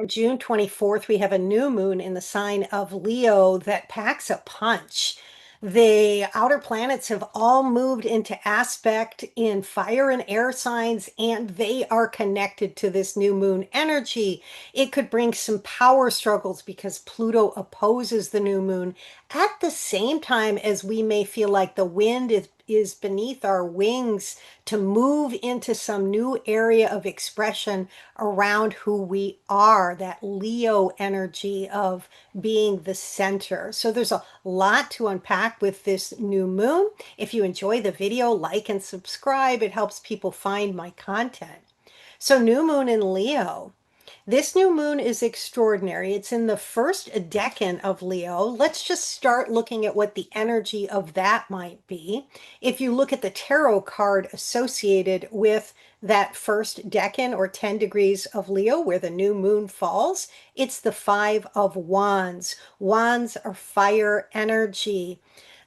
June 24th, we have a new moon in the sign of Leo that packs a punch. The outer planets have all moved into aspect in fire and air signs, and they are connected to this new moon energy. It could bring some power struggles because Pluto opposes the new moon at the same time as we may feel like the wind is beneath our wings to move into some new area of expression around who we are, that Leo energy of being the center. So there's a lot to unpack with this new moon. If you enjoy the video, like and subscribe. It helps people find my content. So new moon in Leo. This new moon is extraordinary. It's in the first decan of Leo. Let's just start looking at what the energy of that might be. If you look at the tarot card associated with that first decan or 10 degrees of Leo where the new moon falls, it's the Five of Wands. Wands are fire energy.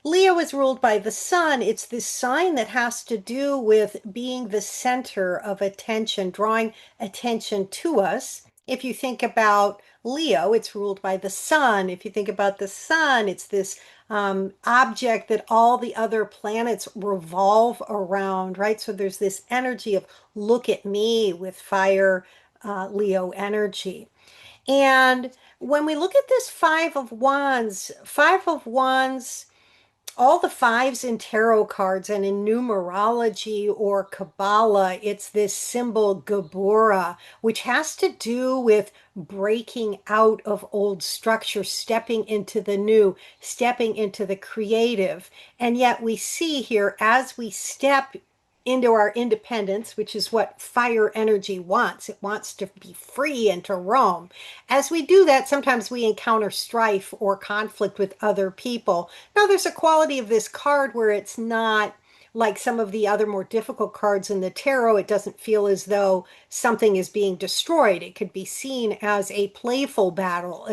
Leo is ruled by the sun. It's this sign that has to do with being the center of attention, drawing attention to us. If you think about Leo, it's ruled by the sun. If you think about the sun, it's this object that all the other planets revolve around, right? So there's this energy of look at me with fire, Leo energy. And when we look at this Five of Wands, all the fives in tarot cards and in numerology or Kabbalah, it's this symbol Gabora, which has to do with breaking out of old structure, stepping into the new, stepping into the creative. And yet we see here as we step into our independence, which is what fire energy wants. It wants to be free and to roam. As we do that, sometimes we encounter strife or conflict with other people. Now, there's a quality of this card where it's not like some of the other more difficult cards in the tarot. It doesn't feel as though something is being destroyed. It could be seen as a playful battle,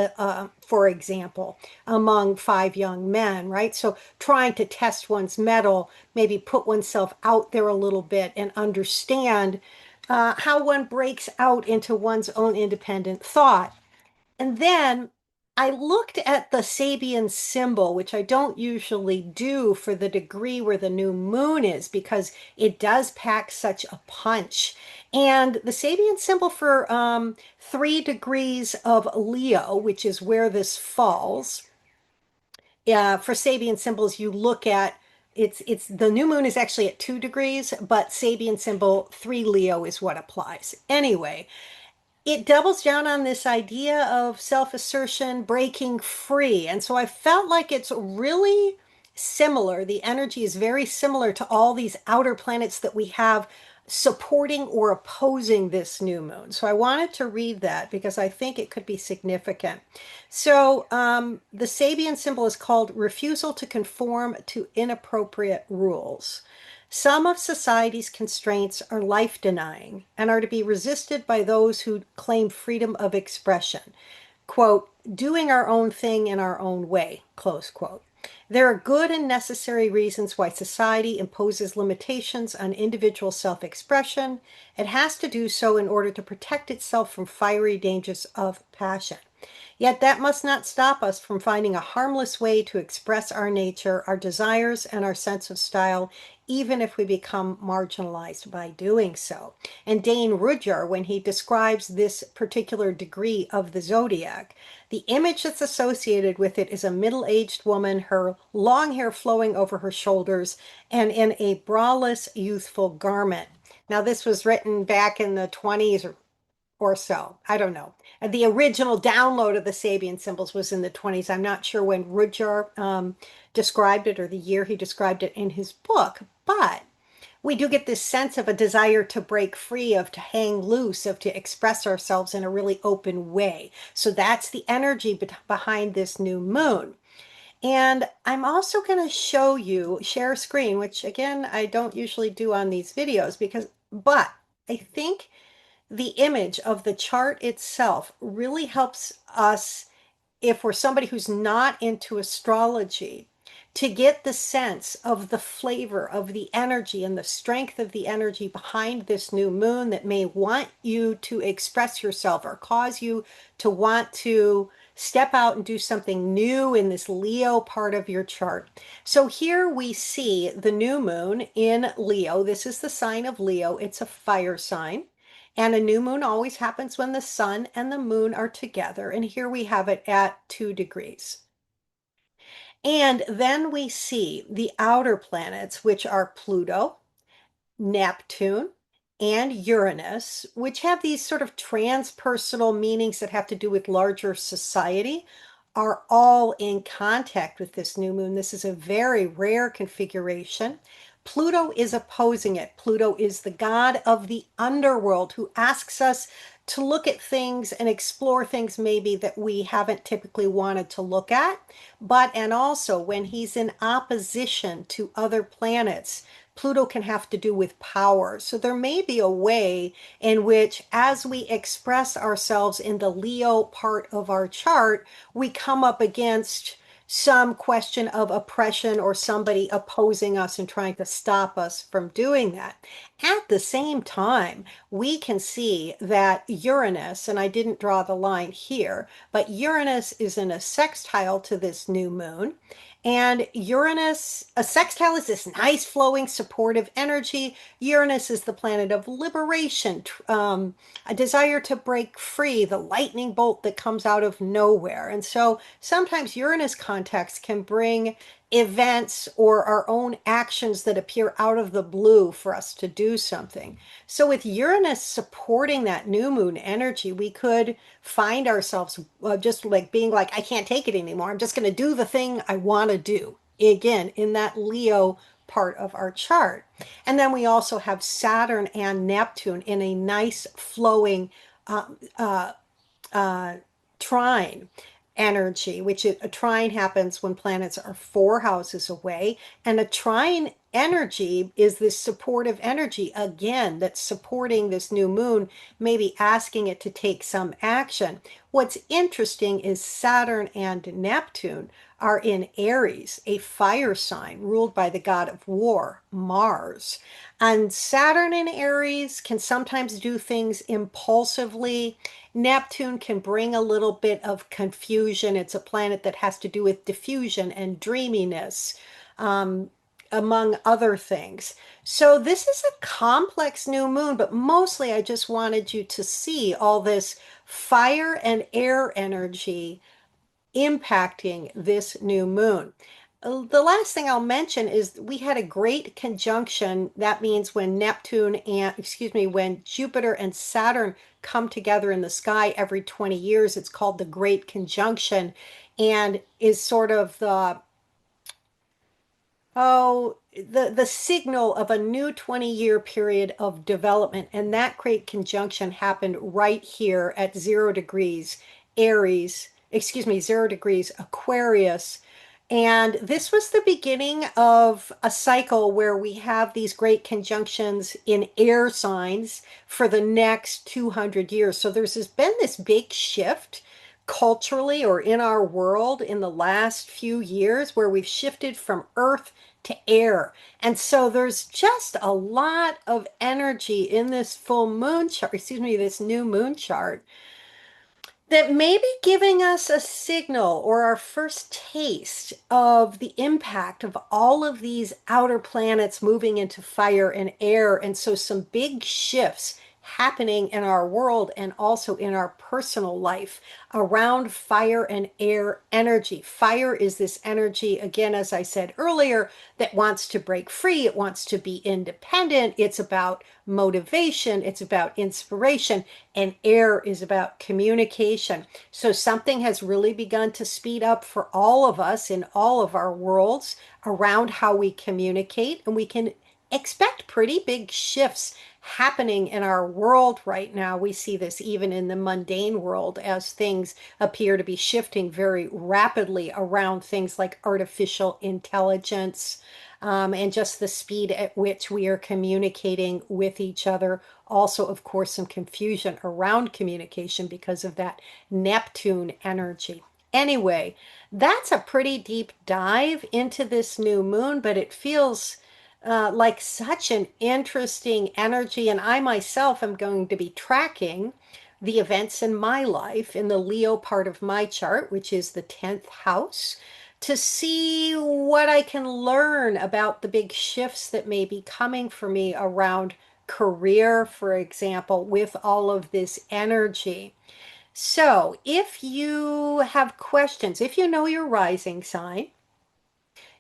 for example, among five young men, right? So trying to test one's mettle, maybe put oneself out there a little bit and understand how one breaks out into one's own independent thought. And then I looked at the Sabian symbol, which I don't usually do for the degree where the new moon is, because it does pack such a punch. And the Sabian symbol for 3 degrees of Leo, which is where this falls, for Sabian symbols, you look at it's the new moon is actually at 2 degrees, but Sabian symbol 3 Leo is what applies. Anyway, it doubles down on this idea of self-assertion, breaking free. And so I felt like it's really similar. The energy is very similar to all these outer planets that we have supporting or opposing this new moon. So I wanted to read that because I think it could be significant. So the Sabian symbol is called refusal to conform to inappropriate rules. Some of society's constraints are life-denying and are to be resisted by those who claim freedom of expression. Quote, doing our own thing in our own way, close quote. There are good and necessary reasons why society imposes limitations on individual self-expression. It has to do so in order to protect itself from fiery dangers of passion. Yet that must not stop us from finding a harmless way to express our nature, our desires, and our sense of style, even if we become marginalized by doing so. And Dane Rudhyar, when he describes this particular degree of the zodiac, the image that's associated with it is a middle-aged woman, her long hair flowing over her shoulders, and in a braless, youthful garment. Now, this was written back in the 20s or so. I don't know. The original download of the Sabian symbols was in the 20s. I'm not sure when Rudhyar described it or the year he described it in his book, but we do get this sense of a desire to break free, of to hang loose, of to express ourselves in a really open way. So that's the energy behind this new moon. And I'm also going to show you, share a screen, which again, I don't usually do on these videos but I think the image of the chart itself really helps us, if we're somebody who's not into astrology, to get the sense of the flavor of the energy and the strength of the energy behind this new moon that may want you to express yourself or cause you to want to step out and do something new in this Leo part of your chart. So here we see the new moon in Leo. This is the sign of Leo. It's a fire sign. And a new moon always happens when the sun and the moon are together. And here we have it at 2 degrees. And then we see the outer planets, which are Pluto, Neptune, and Uranus, which have these sort of transpersonal meanings that have to do with larger society, are all in contact with this new moon. This is a very rare configuration. Pluto is opposing it. Pluto is the god of the underworld who asks us to look at things and explore things maybe that we haven't typically wanted to look at. And also when he's in opposition to other planets, Pluto can have to do with power. So there may be a way in which, as we express ourselves in the Leo part of our chart, we come up against some question of oppression or somebody opposing us and trying to stop us from doing that. At the same time, we can see that Uranus, and I didn't draw the line here, but Uranus is in a sextile to this new moon. And Uranus, a sextile is this nice flowing supportive energy. Uranus is the planet of liberation, a desire to break free, the lightning bolt that comes out of nowhere. And so sometimes Uranus context can bring events or our own actions that appear out of the blue for us to do something. So with Uranus supporting that new moon energy, we could find ourselves just like being like, I can't take it anymore. I'm just going to do the thing I want to do. Again, in that Leo part of our chart. And then we also have Saturn and Neptune in a nice flowing uh, uh, trine energy, a trine happens when planets are 4 houses away. And a trine energy is this supportive energy, again, that's supporting this new moon, maybe asking it to take some action. What's interesting is Saturn and Neptune are in Aries, a fire sign ruled by the god of war, Mars. And Saturn in Aries can sometimes do things impulsively. Neptune can bring a little bit of confusion. It's a planet that has to do with diffusion and dreaminess, among other things. So this is a complex new moon, but mostly I just wanted you to see all this fire and air energy impacting this new moon. The last thing I'll mention is we had a great conjunction. That means when when Jupiter and Saturn come together in the sky every 20 years, it's called the Great Conjunction and is sort of the signal of a new 20-year period of development. And that great conjunction happened right here at 0 degrees Aries, 0 degrees Aquarius. And this was the beginning of a cycle where we have these great conjunctions in air signs for the next 200 years. So been this big shift culturally or in our world in the last few years where we've shifted from earth to air. And so there's just a lot of energy in this full moon chart, this new moon chart that may be giving us a signal or our first taste of the impact of all of these outer planets moving into fire and air. And so some big shifts happening in our world and also in our personal life around fire and air energy. Fire is this energy, again, as I said earlier, that wants to break free. It wants to be independent. It's about motivation. It's about inspiration. And air is about communication. So something has really begun to speed up for all of us in all of our worlds around how we communicate. And we can expect pretty big shifts happening in our world right now. We see this even in the mundane world as things appear to be shifting very rapidly around things like artificial intelligence, and just the speed at which we are communicating with each other. Also, of course, some confusion around communication because of that Neptune energy. Anyway, that's a pretty deep dive into this new moon, but it feels like such an interesting energy. And I myself am going to be tracking the events in my life in the Leo part of my chart, which is the 10th house, to see what I can learn about the big shifts that may be coming for me around career, for example, with all of this energy. So, if you have questions, if you know your rising sign,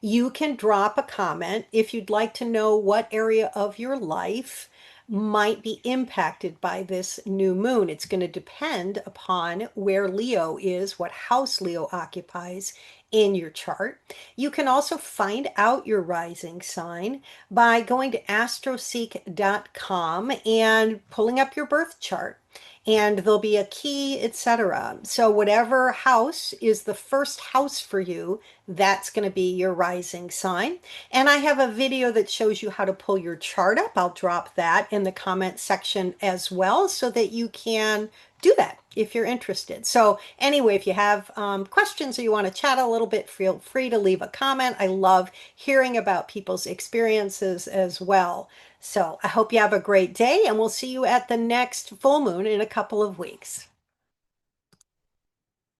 you can drop a comment if you'd like to know what area of your life might be impacted by this new moon. It's going to depend upon where Leo is, what house Leo occupies in your chart. You can also find out your rising sign by going to astroseek.com and pulling up your birth chart, and there'll be a key, etc. So whatever house is the first house for you, that's going to be your rising sign. And I have a video that shows you how to pull your chart up. I'll drop that in the comment section as well so that you can do that if you're interested. So anyway, if you have questions or you want to chat a little bit, feel free to leave a comment. I love hearing about people's experiences as well. So I hope you have a great day, and we'll see you at the next full moon in a couple of weeks.